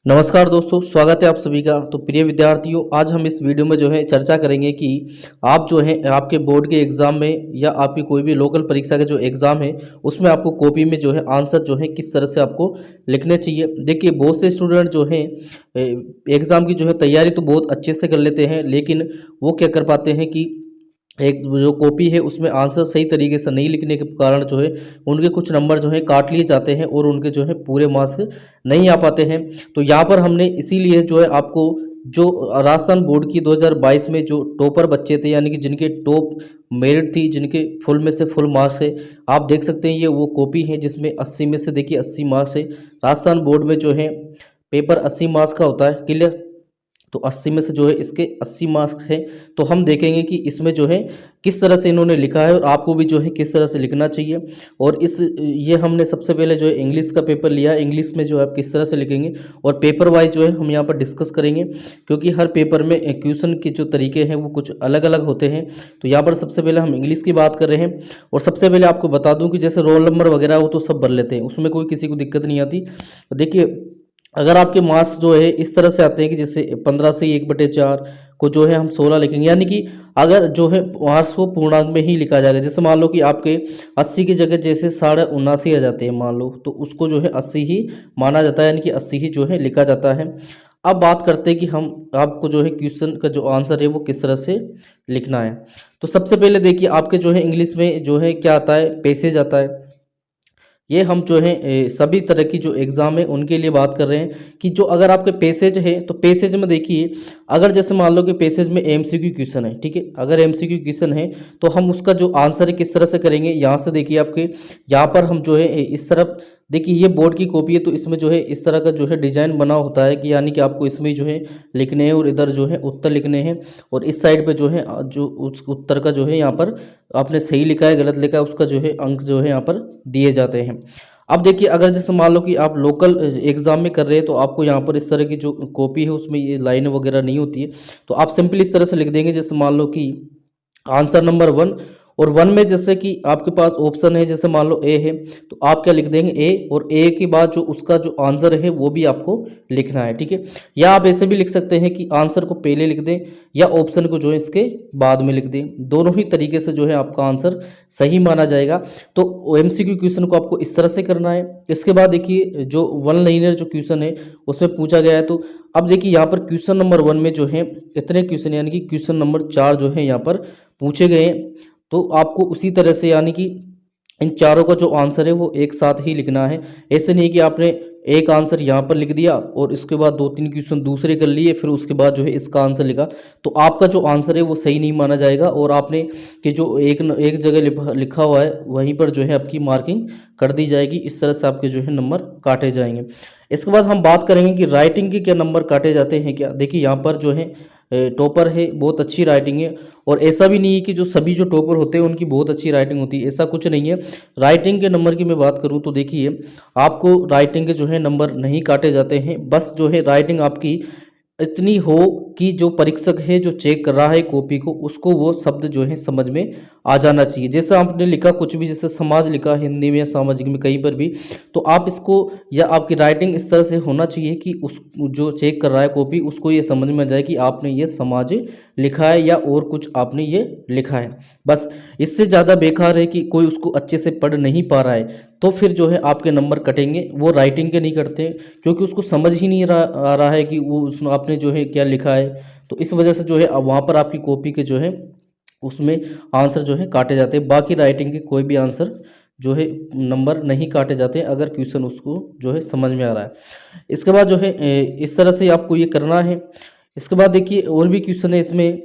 नमस्कार दोस्तों, स्वागत है आप सभी का। तो प्रिय विद्यार्थियों, आज हम इस वीडियो में जो है चर्चा करेंगे कि आप जो है आपके बोर्ड के एग्ज़ाम में या आपकी कोई भी लोकल परीक्षा का जो एग्ज़ाम है उसमें आपको कॉपी में जो है आंसर जो है किस तरह से आपको लिखने चाहिए। देखिए, बहुत से स्टूडेंट जो हैं एग्ज़ाम की जो है तैयारी तो बहुत अच्छे से कर लेते हैं, लेकिन वो क्या कर पाते हैं कि एक जो कॉपी है उसमें आंसर सही तरीके से नहीं लिखने के कारण जो है उनके कुछ नंबर जो है काट लिए जाते हैं और उनके जो है पूरे मार्क्स नहीं आ पाते हैं। तो यहाँ पर हमने इसीलिए जो है आपको जो राजस्थान बोर्ड की 2022 में जो टॉपर बच्चे थे, यानी कि जिनके टॉप मेरिट थी, जिनके फुल में से फुल मार्क्स है, आप देख सकते हैं ये वो कॉपी है जिसमें 80 में से देखिए 80 मार्क्स है। राजस्थान बोर्ड में जो है पेपर 80 मार्क्स का होता है, क्लियर। तो 80 में से जो है इसके 80 मार्क्स हैं। तो हम देखेंगे कि इसमें जो है किस तरह से इन्होंने लिखा है और आपको भी जो है किस तरह से लिखना चाहिए। और ये हमने सबसे पहले जो है इंग्लिश का पेपर लिया। इंग्लिश में जो है आप किस तरह से लिखेंगे और पेपर वाइज जो है हम यहाँ पर डिस्कस करेंगे, क्योंकि हर पेपर में क्वेश्चन के जो तरीके हैं वो कुछ अलग अलग होते हैं। तो यहाँ पर सबसे पहले हम इंग्लिश की बात कर रहे हैं। और सबसे पहले आपको बता दूँ कि जैसे रोल नंबर वगैरह वो तो सब भर लेते हैं, उसमें कोई किसी को दिक्कत नहीं आती। देखिए, अगर आपके मार्क्स जो है इस तरह से आते हैं कि जैसे 15 से 1/4 को जो है हम 16 लिखेंगे, यानी कि अगर जो है मार्क्स को पूर्णांक में ही लिखा जाएगा। जैसे मान लो कि आपके 80 की जगह जैसे 79.5 आ जाते हैं मान लो, तो उसको जो है 80 ही माना जाता है, यानी कि 80 ही जो है लिखा जाता है। अब बात करते हैं कि हम आपको जो है क्वेश्चन का जो आंसर है वो किस तरह से लिखना है। तो सबसे पहले देखिए, आपके जो है इंग्लिश में जो है क्या आता है, पैसेज आता है। ये हम जो है सभी तरह की जो एग्ज़ाम है उनके लिए बात कर रहे हैं कि जो अगर आपके पैसेज है तो पैसेज में देखिए, अगर जैसे मान लो कि पैसेज में एमसीक्यू क्वेश्चन है, ठीक है। अगर एमसीक्यू क्वेश्चन है तो हम उसका जो आंसर है किस तरह से करेंगे, यहाँ से देखिए आपके यहाँ पर हम जो है इस तरफ देखिए, ये बोर्ड की कॉपी है तो इसमें जो है इस तरह का जो है डिजाइन बना होता है कि यानी कि आपको इसमें जो है लिखने हैं और इधर जो है उत्तर लिखने हैं। और इस साइड पे जो है जो उस उत्तर का जो है यहाँ पर आपने सही लिखा है गलत लिखा है उसका जो है अंक जो है यहाँ पर दिए जाते हैं। अब देखिए, अगर जैसे मान लो कि आप लोकल एग्जाम में कर रहे हैं तो आपको यहाँ पर इस तरह की जो कॉपी है उसमें ये लाइन वगैरह नहीं होती है। तो आप सिंपल इस तरह से लिख देंगे, जैसे मान लो कि आंसर नंबर 1, और 1 में जैसे कि आपके पास ऑप्शन है, जैसे मान लो ए है तो आप क्या लिख देंगे ए, और ए के बाद जो उसका जो आंसर है वो भी आपको लिखना है, ठीक है। या आप ऐसे भी लिख सकते हैं कि आंसर को पहले लिख दें या ऑप्शन को जो है इसके बाद में लिख दें। दोनों ही तरीके से जो है आपका आंसर सही माना जाएगा। तो एमसीक्यू क्वेश्चन को आपको इस तरह से करना है। इसके बाद देखिए, जो वन लाइनर जो क्वेश्चन है उसमें पूछा गया है, तो अब देखिए यहाँ पर क्वेश्चन नंबर 1 में जो है इतने क्वेश्चन, यानी कि क्वेश्चन नंबर 4 जो है यहाँ पर पूछे गए हैं। तो आपको उसी तरह से, यानी कि इन चारों का जो आंसर है वो एक साथ ही लिखना है। ऐसे नहीं कि आपने एक आंसर यहाँ पर लिख दिया और इसके बाद 2-3 क्वेश्चन दूसरे कर लिए फिर उसके बाद जो है इसका आंसर लिखा, तो आपका जो आंसर है वो सही नहीं माना जाएगा। और आपने कि जो एक जगह लिखा हुआ है वहीं पर जो है आपकी मार्किंग कर दी जाएगी। इस तरह से आपके जो है नंबर काटे जाएंगे। इसके बाद हम बात करेंगे कि राइटिंग के क्या नंबर काटे जाते हैं क्या। देखिए, यहाँ पर जो है टॉपर है, बहुत अच्छी राइटिंग है। और ऐसा भी नहीं है कि जो सभी जो टॉपर होते हैं उनकी बहुत अच्छी राइटिंग होती है, ऐसा कुछ नहीं है। राइटिंग के नंबर की मैं बात करूं तो देखिए, आपको राइटिंग के जो है नंबर नहीं काटे जाते हैं। बस जो है राइटिंग आपकी इतनी हो कि जो परीक्षक है जो चेक कर रहा है कॉपी को, उसको वो शब्द जो है समझ में आ जाना चाहिए। जैसे आपने लिखा कुछ भी, जैसे समाज लिखा हिंदी में या सामाजिक में कहीं पर भी, तो आप इसको या आपकी राइटिंग इस तरह से होना चाहिए कि उस जो चेक कर रहा है कॉपी उसको ये समझ में आ जाए कि आपने ये समाज लिखा है या और कुछ आपने ये लिखा है। बस इससे ज़्यादा बेकार है कि कोई उसको अच्छे से पढ़ नहीं पा रहा है, तो फिर जो है आपके नंबर कटेंगे। वो राइटिंग के नहीं कटते क्योंकि उसको समझ ही नहीं आ रहा है कि वो आपने जो है क्या लिखा है। तो इस वजह से जो है अब वहाँ पर आपकी कॉपी के जो है उसमें आंसर जो है काटे जाते हैं। बाकी राइटिंग के कोई भी आंसर जो है नंबर नहीं काटे जाते अगर क्वेश्चन उसको जो है समझ में आ रहा है। इसके बाद जो है इस तरह से आपको ये करना है। इसके बाद देखिए, और भी क्वेश्चन है इसमें,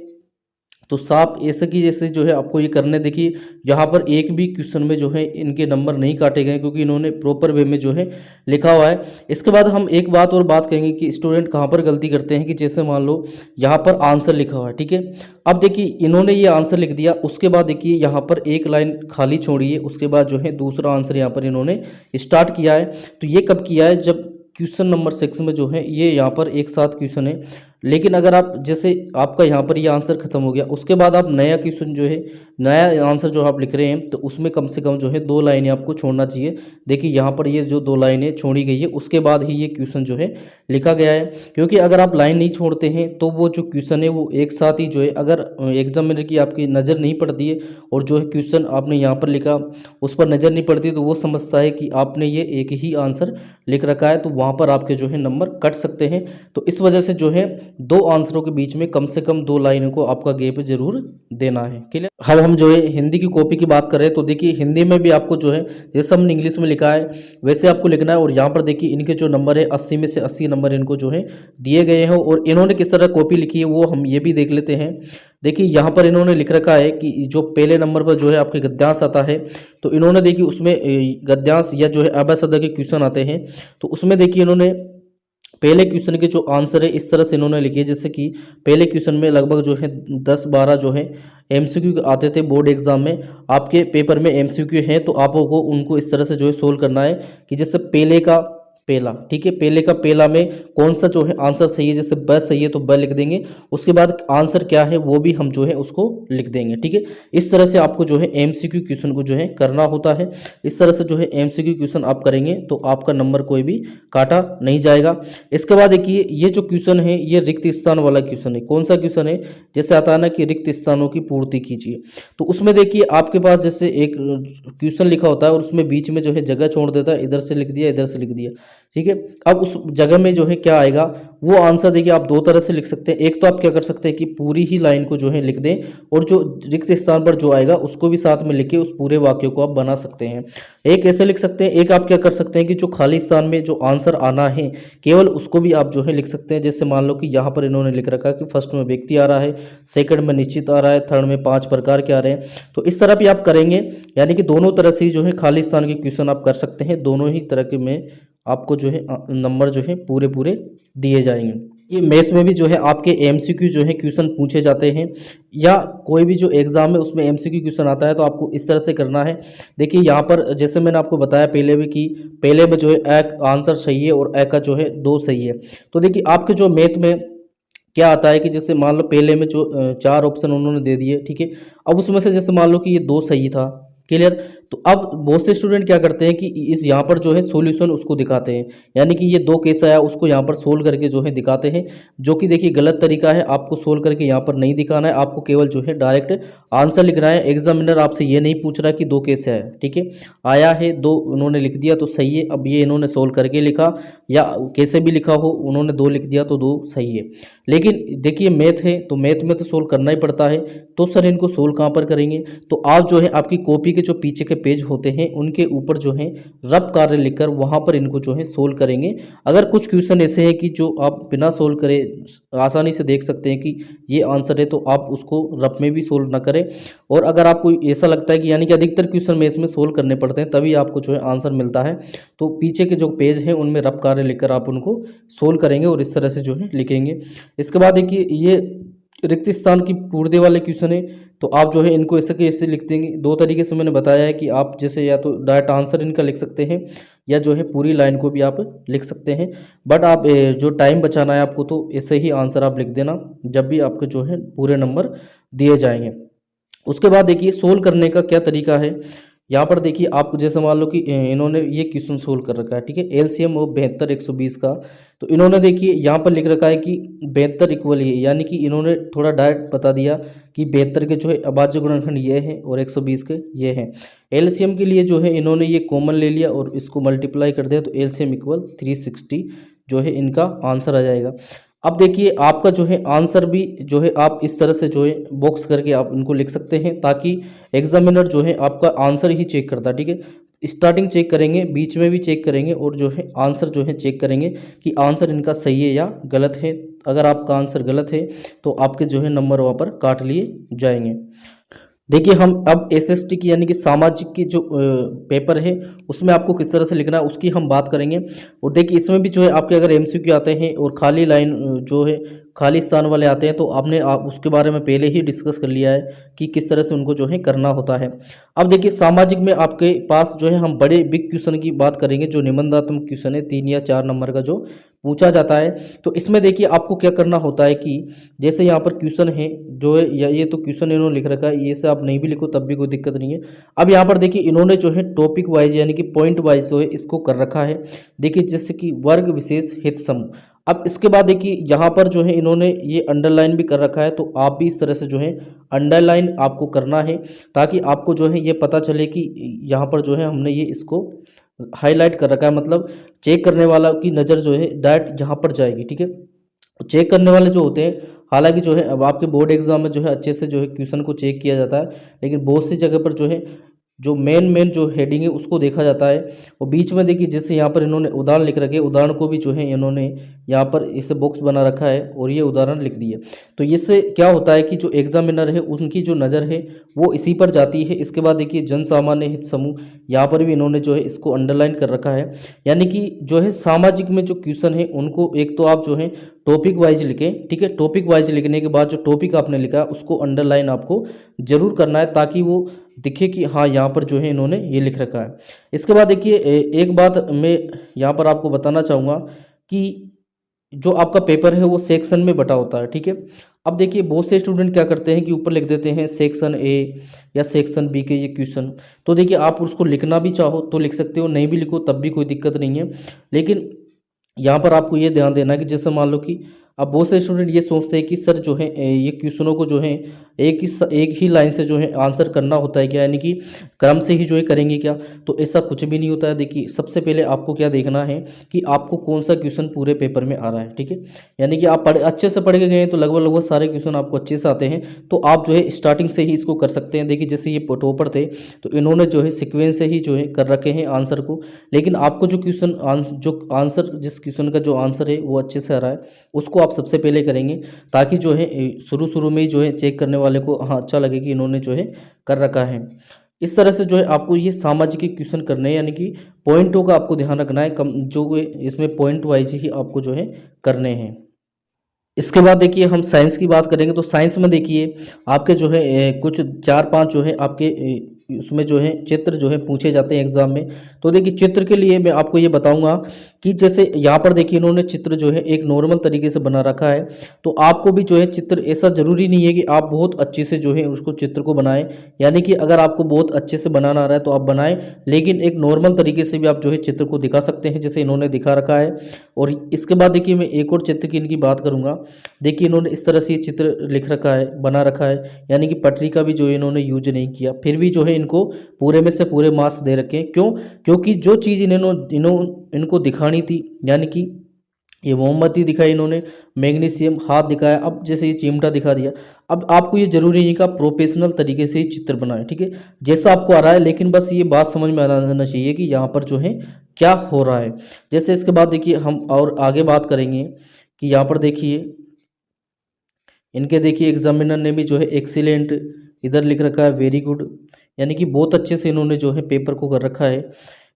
तो साफ ऐसे की जैसे जो है आपको ये करने। देखिए, यहाँ पर एक भी क्वेश्चन में जो है इनके नंबर नहीं काटे गए क्योंकि इन्होंने प्रॉपर वे में जो है लिखा हुआ है। इसके बाद हम एक बात और बात करेंगे कि स्टूडेंट कहाँ पर गलती करते हैं, कि जैसे मान लो यहाँ पर आंसर लिखा हुआ है, ठीक है। अब देखिए, इन्होंने ये आंसर लिख दिया, उसके बाद देखिए यहाँ पर एक लाइन खाली छोड़ी है, उसके बाद जो है दूसरा आंसर यहाँ पर इन्होंने स्टार्ट किया है। तो ये कब किया है, जब क्वेश्चन नंबर 6 में जो है ये यहाँ पर एक साथ क्वेश्चन है, लेकिन अगर आप जैसे आपका यहाँ पर ये आंसर खत्म हो गया, उसके बाद आप नया क्वेश्चन जो है, नया आंसर जो आप लिख रहे हैं, तो उसमें कम से कम जो है 2 लाइनें आपको छोड़ना चाहिए। देखिए यहाँ पर ये जो 2 लाइनें छोड़ी गई है, उसके बाद ही ये क्वेश्चन जो है लिखा गया है। क्योंकि अगर आप लाइन नहीं छोड़ते हैं तो वो जो क्वेश्चन है वो एक साथ ही जो है, अगर एग्जामिनर की आपकी नज़र नहीं पड़ती है और जो है क्वेश्चन आपने यहाँ पर लिखा उस पर नज़र नहीं पड़ती, तो वो समझता है कि आपने ये एक ही आंसर लिख रखा है, तो वहाँ पर आपके जो है नंबर कट सकते हैं। तो इस वजह से जो है 2 आंसरों के बीच में कम से कम 2 लाइनों को आपका गैप जरूर देना है। क्लियर। अब हम जो है हिंदी की कॉपी की बात करें तो देखिए हिंदी में भी आपको जो है जैसे हमने इंग्लिश में लिखा है वैसे आपको लिखना है। और यहाँ पर देखिए इनके जो नंबर है 80 में से 80 नंबर इनको जो है दिए गए हैं। और इन्होंने किस तरह कॉपी लिखी है वो हम ये भी देख लेते हैं। देखिए यहाँ पर इन्होंने लिख रखा है कि जो पहले नंबर पर जो है आपके गद्यांश आता है, तो इन्होंने देखिए उसमें गद्यांश या जो है अभयसदा के क्वेश्चन आते हैं, तो उसमें देखिए इन्होंने पहले क्वेश्चन के जो आंसर है इस तरह से इन्होंने लिखे, जैसे कि पहले क्वेश्चन में लगभग जो है 10-12 जो है एमसीक्यू आते थे बोर्ड एग्जाम में। आपके पेपर में एमसीक्यू है तो आपको उनको इस तरह से जो है सोल्व करना है कि जैसे पहले का पहला, ठीक है, पहले का पहला में कौन सा जो है आंसर सही है, जैसे ब सही है तो ब लिख देंगे, उसके बाद आंसर क्या है वो भी हम जो है उसको लिख देंगे। ठीक है, इस तरह से आपको जो है एमसीक्यू क्वेश्चन को जो है करना होता है। इस तरह से जो है एमसीक्यू क्वेश्चन आप करेंगे तो आपका नंबर कोई भी काटा नहीं जाएगा। इसके बाद देखिए ये जो क्वेश्चन है ये रिक्त स्थान वाला क्वेश्चन है। कौन सा क्वेश्चन है, जैसे आता है ना कि रिक्त स्थानों की पूर्ति कीजिए, तो उसमें देखिए आपके पास जैसे एक क्वेश्चन लिखा होता है और उसमें बीच में जो है जगह छोड़ देता है, इधर से लिख दिया इधर से लिख दिया। ठीक है, अब उस जगह में जो है क्या आएगा वो आंसर देखिए आप 2 तरह से लिख सकते हैं। एक तो आप क्या कर सकते हैं कि पूरी ही लाइन को जो है लिख दें और जो रिक्त स्थान पर जो आएगा उसको भी साथ में लिख के उस पूरे वाक्य को आप बना सकते हैं। एक ऐसे लिख सकते हैं, एक आप क्या कर सकते हैं कि जो खाली स्थान में जो आंसर आना है केवल उसको भी आप जो है लिख सकते हैं। जैसे मान लो कि यहाँ पर इन्होंने लिख रखा है कि फर्स्ट में व्यक्ति आ रहा है, सेकंड में निश्चित आ रहा है, थर्ड में 5 प्रकार के आ रहे हैं, तो इस तरह भी आप करेंगे। यानी कि दोनों तरह से जो है खाली स्थान के क्वेश्चन आप कर सकते हैं। दोनों ही तरह के में आपको जो है नंबर जो है पूरे पूरे दिए जाएंगे। ये मैथ्स में भी जो है आपके एमसीक्यू जो है क्वेश्चन पूछे जाते हैं, या कोई भी जो एग्जाम है उसमें एमसीक्यू क्वेश्चन आता है तो आपको इस तरह से करना है। देखिए यहाँ पर जैसे मैंने आपको बताया पहले भी कि पहले में जो है एक आंसर सही है और एक का जो है 2 सही है। तो देखिए आपके जो मैथ में क्या आता है कि जैसे मान लो पहले में जो 4 ऑप्शन उन्होंने दे दिए, ठीक है, अब उसमें से जैसे मान लो कि ये 2 सही था। क्लियर। तो अब बहुत से स्टूडेंट क्या करते हैं कि इस यहाँ पर जो है सॉल्यूशन उसको दिखाते हैं, यानी कि ये 2 केस आया उसको यहाँ पर सोल्व करके जो है दिखाते हैं, जो कि देखिए गलत तरीका है। आपको सोल्व करके यहाँ पर नहीं दिखाना है, आपको केवल जो है डायरेक्ट आंसर लिखना है। एग्जामिनर आपसे ये नहीं पूछ रहा कि 2 कैसे आया, ठीक है, आया है 2 उन्होंने लिख दिया तो सही है। अब ये इन्होंने सोल्व करके लिखा या कैसे भी लिखा हो, उन्होंने 2 लिख दिया तो 2 सही है। लेकिन देखिए मैथ है तो मैथ में तो सोल्व करना ही पड़ता है, तो सर इनको सोल्व कहाँ पर करेंगे, तो आप जो है आपकी कॉपी के जो पीछे के पेज होते हैं उनके ऊपर जो है रफ कार्य लिखकर वहाँ पर इनको जो है सोल्व करेंगे। अगर कुछ क्वेश्चन ऐसे हैं कि जो आप बिना सोल्व करे आसानी से देख सकते हैं कि ये आंसर है, तो आप उसको रफ में भी सोल्व ना करें। और अगर आपको ऐसा लगता है कि यानी कि अधिकतर क्वेश्चन में इसमें सोल्व करने पड़ते हैं तभी आपको जो है आंसर मिलता है, तो पीछे के जो पेज हैं उनमें रफ कार्य लिखकर आप उनको सोल्व करेंगे और इस तरह से जो है लिखेंगे। इसके बाद देखिए ये रिक्त स्थान की पूर्ति वाले क्वेश्चन है, तो आप जो है इनको ऐसे के ऐसे लिख देंगे। 2 तरीके से मैंने बताया है कि आप जैसे या तो डायरेक्ट आंसर इनका लिख सकते हैं या जो है पूरी लाइन को भी आप लिख सकते हैं। बट आप जो टाइम बचाना है आपको, तो ऐसे ही आंसर आप लिख देना जब भी आपके जो है पूरे नंबर दिए जाएंगे। उसके बाद देखिए सोल्व करने का क्या तरीका है। यहाँ पर देखिए आप जैसे मान लो कि इन्होंने ये क्वेश्चन सोल्व कर रखा है, ठीक है, एलसीएम और 72 120 का, तो इन्होंने देखिए यहाँ पर लिख रखा है कि 72 इक्वल ये, यानी कि इन्होंने थोड़ा डायरेक्ट बता दिया कि 72 के जो है अभाज्य गुणनखंड ये है और 120 के ये है। एलसीएम के लिए जो है इन्होंने ये कॉमन ले लिया और इसको मल्टीप्लाई कर दिया, तो एलसीएम इक्वल 360 जो है इनका आंसर आ जाएगा। अब देखिए आपका जो है आंसर भी जो है आप इस तरह से जो है बॉक्स करके आप इनको लिख सकते हैं, ताकि एग्जामिनर जो है आपका आंसर ही चेक करता है। ठीक है, स्टार्टिंग चेक करेंगे, बीच में भी चेक करेंगे और जो है आंसर जो है चेक करेंगे कि आंसर इनका सही है या गलत है। अगर आपका आंसर गलत है तो आपके जो है नंबर वहाँ पर काट लिए जाएंगे। देखिए हम अब एसएसटी की यानी कि सामाजिक की जो पेपर है उसमें आपको किस तरह से लिखना है उसकी हम बात करेंगे। और देखिए इसमें भी जो है आपके अगर एमसीक्यू आते हैं और खाली लाइन जो है खाली स्थान वाले आते हैं तो आपने आप उसके बारे में पहले ही डिस्कस कर लिया है कि किस तरह से उनको जो है करना होता है। अब देखिए सामाजिक में आपके पास जो है हम बड़े बिग क्वेश्चन की बात करेंगे, जो निबंधात्मक क्वेश्चन है 3 या 4 नंबर का जो पूछा जाता है। तो इसमें देखिए आपको क्या करना होता है कि जैसे यहाँ पर क्वेश्चन है जो है, या ये तो क्वेश्चन इन्होंने लिख रखा है, ये से आप नहीं भी लिखो तब भी कोई दिक्कत नहीं है। अब यहाँ पर देखिए इन्होंने जो है टॉपिक वाइज यानी कि पॉइंट वाइज जो है इसको कर रखा है। देखिए जैसे कि वर्ग विशेष हित समूह। अब इसके बाद देखिए यहाँ पर जो है इन्होंने ये अंडरलाइन भी कर रखा है, तो आप भी इस तरह से जो है अंडरलाइन आपको करना है, ताकि आपको जो है ये पता चले कि यहाँ पर जो है हमने ये इसको हाईलाइट कर रखा है, मतलब चेक करने वाला की नज़र जो है डायरेक्ट यहाँ पर जाएगी। ठीक है, चेक करने वाले जो होते हैं, हालांकि जो है अब आपके बोर्ड एग्जाम में जो है अच्छे से जो है क्वेश्चन को चेक किया जाता है, लेकिन बहुत सी जगह पर जो है जो मेन जो हेडिंग है उसको देखा जाता है। और बीच में देखिए जैसे यहाँ पर इन्होंने उदाहरण लिख रखे, उदाहरण को भी जो है इन्होंने यहाँ पर इसे बॉक्स बना रखा है और ये उदाहरण लिख दिए। तो इससे क्या होता है कि जो एग्जामिनर है उनकी जो नज़र है वो इसी पर जाती है। इसके बाद देखिए जन सामान्य हित समूह, यहाँ पर भी इन्होंने जो है इसको अंडरलाइन कर रखा है। यानी कि जो है सामाजिक में जो क्वेश्चन है उनको एक तो आप जो है टॉपिक वाइज लिखें। ठीक है, टॉपिक वाइज लिखने के बाद जो टॉपिक आपने लिखा उसको अंडरलाइन आपको जरूर करना है, ताकि वो दिखे कि हाँ यहाँ पर जो है इन्होंने ये लिख रखा है। इसके बाद देखिए एक बात मैं यहाँ पर आपको बताना चाहूँगा कि जो आपका पेपर है वो सेक्शन में बटा होता है। ठीक है, अब देखिए बहुत से स्टूडेंट क्या करते हैं कि ऊपर लिख देते हैं सेक्शन ए या सेक्शन बी के ये क्वेश्चन। तो देखिए आप उसको लिखना भी चाहो तो लिख सकते हो, नहीं भी लिखो तब भी कोई दिक्कत नहीं है। लेकिन यहाँ पर आपको ये ध्यान देना है कि जैसे मान लो कि अब बहुत से स्टूडेंट ये सोचते हैं कि सर जो है ये क्वेश्चनों को जो है एक ही लाइन से जो है आंसर करना होता है क्या, यानी कि क्रम से ही जो है करेंगे क्या। तो ऐसा कुछ भी नहीं होता है। देखिए सबसे पहले आपको क्या देखना है कि आपको कौन सा क्वेश्चन पूरे पेपर में आ रहा है। ठीक है, यानी कि आप अच्छे से पढ़ के गए तो लगभग सारे क्वेश्चन आपको अच्छे से आते हैं, तो आप जो है स्टार्टिंग से ही इसको कर सकते हैं। देखिए जैसे ये टॉपर थे तो इन्होंने जो है सिक्वेंस से ही जो है कर रखे हैं आंसर को, लेकिन आपको जो आंसर जिस क्वेश्चन का जो आंसर है वो अच्छे से आ रहा है उसको आप सबसे पहले करेंगे, ताकि जो है शुरू में ही जो है चेक करने वाले को हाँ अच्छा लगे कि इन्होंने जो है कर रखा है। इस तरह से जो है आपको ये सामाजिक क्वेश्चन करने हैं, यानी कि पॉइंटों का आपको ध्यान रखना है, कम जो इसमें पॉइंट वाइज ही आपको जो है करने हैं। इसके बाद देखिए हम साइंस की बात करेंगे। तो साइंस में देखिए आपके जो है कुछ 4-5 जो है आपके उसमें जो है चित्र जो है पूछे जाते हैं एग्जाम में। तो देखिए चित्र के लिए मैं आपको ये बताऊंगा कि जैसे यहाँ पर देखिए इन्होंने चित्र जो है एक नॉर्मल तरीके से बना रखा है, तो आपको भी जो है चित्र ऐसा ज़रूरी नहीं है कि आप बहुत अच्छे से जो है उसको चित्र को बनाएं। यानी कि अगर आपको बहुत अच्छे से बनाना आ रहा है तो आप बनाएं, लेकिन एक नॉर्मल तरीके से भी आप जो है चित्र को दिखा सकते हैं जैसे इन्होंने दिखा रखा है। और इसके बाद देखिए मैं एक और चित्र की इनकी बात करूँगा। देखिए इन्होंने इस तरह से ये चित्र लिख रखा है, बना रखा है, यानी कि पटरी का भी जो है इन्होंने यूज नहीं किया, फिर भी जो है इनको पूरे में से पूरे मार्क्स दे रखे हैं। क्यों? क्योंकि जो चीज़ इनको दिखानी थी, यानी कि ये मोमबत्ती दिखाई इन्होंने, मैग्नीशियम हाथ दिखाया, अब जैसे ये चिमटा दिखा दिया। अब आपको ये जरूरी नहीं कि आप प्रोफेशनल तरीके से ही चित्र बनाएं। ठीक है, जैसा आपको आ रहा है, लेकिन बस ये बात समझ में आना चाहिए कि यहाँ पर जो है क्या हो रहा है। जैसे इसके बाद देखिए हम और आगे बात करेंगे कि यहाँ पर देखिए इनके देखिए एग्जामिनर ने भी जो है एक्सीलेंट इधर लिख रखा है, वेरी गुड, यानी कि बहुत अच्छे से इन्होंने जो है पेपर को कर रखा है।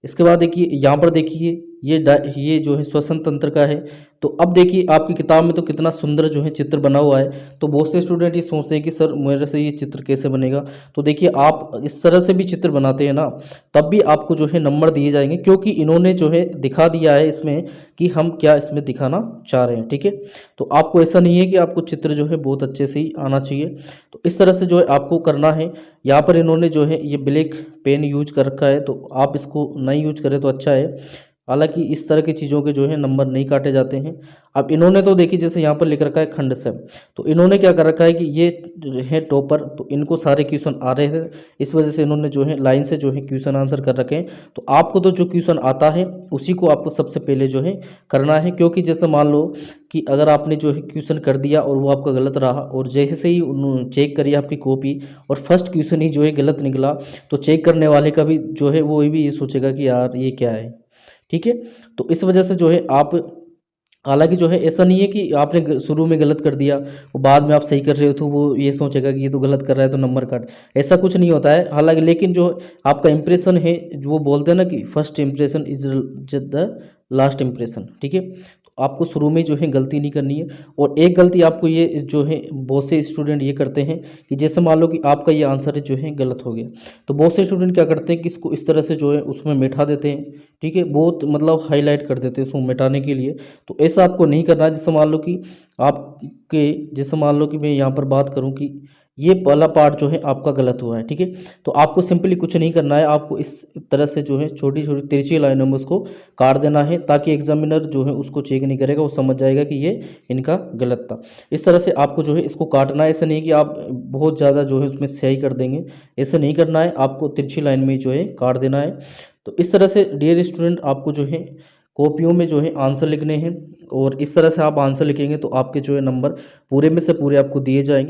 इसके बाद देखिए यहाँ पर देखिए ये जो है श्वसन तंत्र का है। तो अब देखिए आपकी किताब में तो कितना सुंदर जो है चित्र बना हुआ है। तो बहुत से स्टूडेंट ये सोचते हैं कि सर मेरे से ये चित्र कैसे बनेगा। तो देखिए आप इस तरह से भी चित्र बनाते हैं ना, तब भी आपको जो है नंबर दिए जाएंगे, क्योंकि इन्होंने जो है दिखा दिया है इसमें कि हम क्या इसमें दिखाना चाह रहे हैं। ठीक है, तो आपको ऐसा नहीं है कि आपको चित्र जो है बहुत अच्छे से ही आना चाहिए। तो इस तरह से जो है आपको करना है। यहाँ पर इन्होंने जो है ये ब्लैक पेन यूज कर रखा है, तो आप इसको नहीं यूज करें तो अच्छा है। हालांकि इस तरह की चीज़ों के जो है नंबर नहीं काटे जाते हैं। अब इन्होंने तो देखिए जैसे यहाँ पर लिख रखा है खंड से, तो इन्होंने क्या कर रखा है कि ये है टॉपर, तो इनको सारे क्वेश्चन आ रहे थे, इस वजह से इन्होंने जो है लाइन से जो है क्वेश्चन आंसर कर रखे हैं। तो आपको तो जो क्वेश्चन आता है उसी को आपको सबसे पहले जो है करना है, क्योंकि जैसे मान लो कि अगर आपने जो है क्वेश्चन कर दिया और वो आपका गलत रहा, और जैसे ही चेक करिए आपकी कॉपी और फर्स्ट क्वेश्चन ही जो है गलत निकला, तो चेक करने वाले का भी जो है वो भी ये सोचेगा कि यार ये क्या है। ठीक है, तो इस वजह से जो है आप, हालांकि जो है ऐसा नहीं है कि आपने शुरू में गलत कर दिया और बाद में आप सही कर रहे हो तो वो ये सोचेगा कि ये तो गलत कर रहा है तो नंबर काट, ऐसा कुछ नहीं होता है। हालांकि लेकिन जो आपका इंप्रेशन है, जो वो बोलते हैं ना कि first impression is the last impression. ठीक है, तो आपको शुरू में जो है गलती नहीं करनी है। और एक गलती आपको ये जो है बहुत से स्टूडेंट ये करते हैं कि जैसे मान लो कि आपका ये आंसर जो है गलत हो गया, तो बहुत से स्टूडेंट क्या करते हैं कि इसको इस तरह से जो है उसमें मिटा देते हैं, ठीक है, बहुत मतलब हाईलाइट कर देते हैं उसको मिटाने के लिए। तो ऐसा आपको नहीं करना है। जैसे मान लो कि आपके जैसे मान लो कि मैं यहाँ पर बात करूँ कि ये वाला पार्ट जो है आपका गलत हुआ है, ठीक है, तो आपको सिंपली कुछ नहीं करना है, आपको इस तरह से जो है छोटी छोटी तिरछी लाइनों में उसको काट देना है, ताकि एग्जामिनर जो है उसको चेक नहीं करेगा, वो समझ जाएगा कि ये इनका गलत था। इस तरह से आपको जो है इसको काटना है। ऐसा नहीं कि आप बहुत ज़्यादा जो है उसमें स्याही कर देंगे, ऐसा नहीं करना है, आपको तिरछी लाइन में जो है काट देना है। तो इस तरह से डियर स्टूडेंट आपको जो है कॉपियों में जो है आंसर लिखने हैं, और इस तरह से आप आंसर लिखेंगे तो आपके जो है नंबर पूरे में से पूरे आपको दिए जाएंगे।